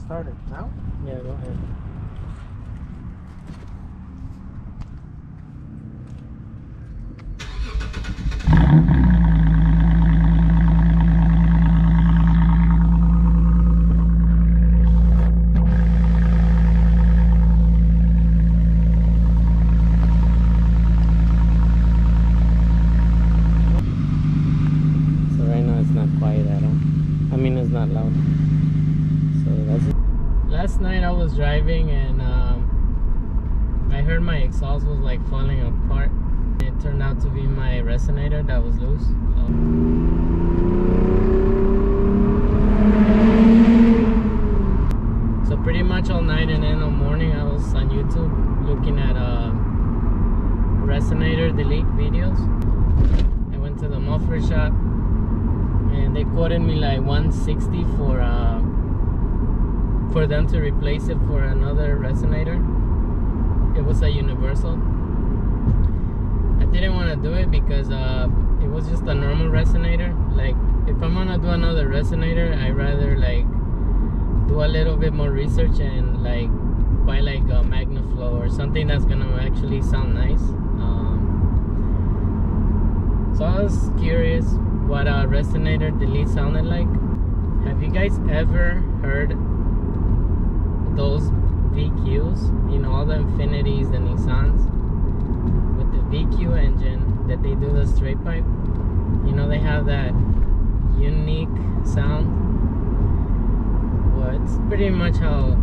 start it now? Yeah, go ahead. So right now it's not quiet at all. I mean, it's not loud. So that's it. Last night I was driving and I heard my exhaust was like falling apart. It turned out to be my resonator that was loose. So pretty much all night and then all morning I was on YouTube looking at resonator delete videos. I went to the muffler shop and they quoted me like $160 for them to replace it for another resonator. It was a universal. I didn't want to do it because it was just a normal resonator. Like if I'm gonna do another resonator, I'd rather like do a little bit more research and like buy like a MagnaFlow or something that's gonna actually sound nice. So I was curious what a resonator delete sounded like. Have you guys ever heard those VQs, you know, all the Infinitis, the Nissans with the VQ engine that they do the straight pipe? You know, they have that unique sound. Well, it's pretty much how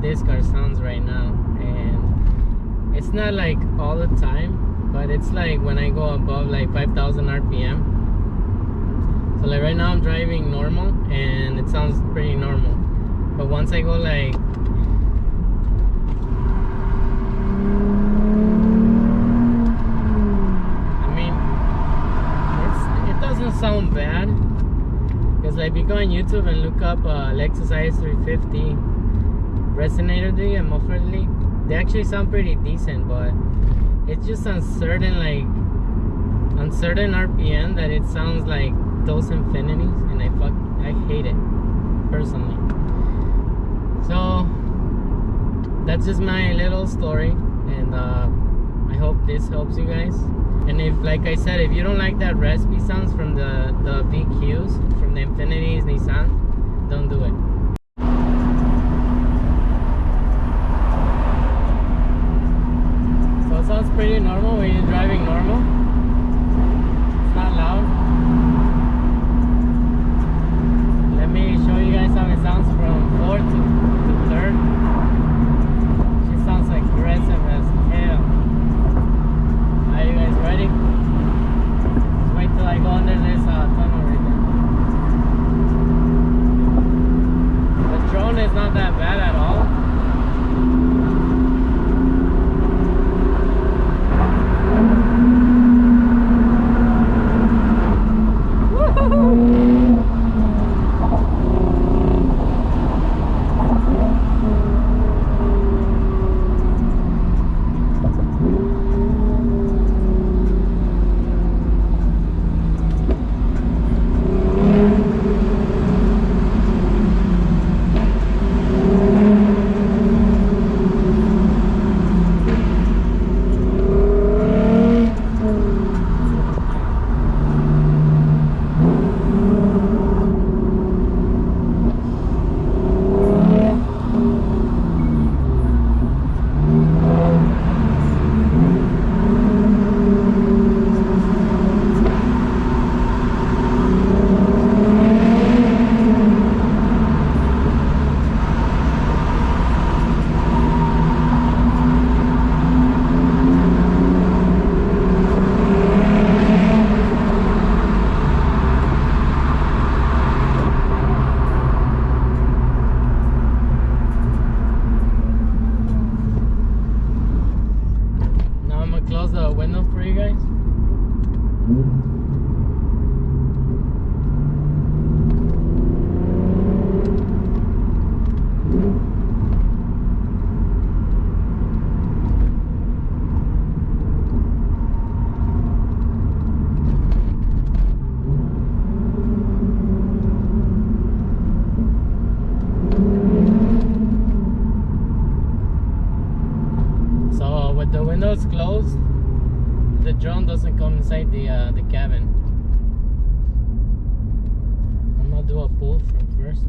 this car sounds right now, and it's not like all the time, but it's like when I go above like 5,000 RPM. So like right now I'm driving normal and it sounds pretty normal, but once I go like sound bad, because like if you go on YouTube and look up Lexus IS350 resonator delete and muffler delete, they actually sound pretty decent, but it's just on certain RPM that it sounds like those Infinitis, and I hate it personally. So that's just my little story, and I hope this helps you guys. And if, like I said, if you don't like that raspy sounds from the VQs, from the Infinitis, Nissan, don't do it. So it sounds pretty normal when you're driving normal. It's not loud. Let me show you guys how it sounds from 4 to 3rd. She sounds aggressive as hell. Are you guys ready? Let's wait till I go under this tunnel. even though it's closed, the drone doesn't come inside the cabin. I'm gonna do a pull from first.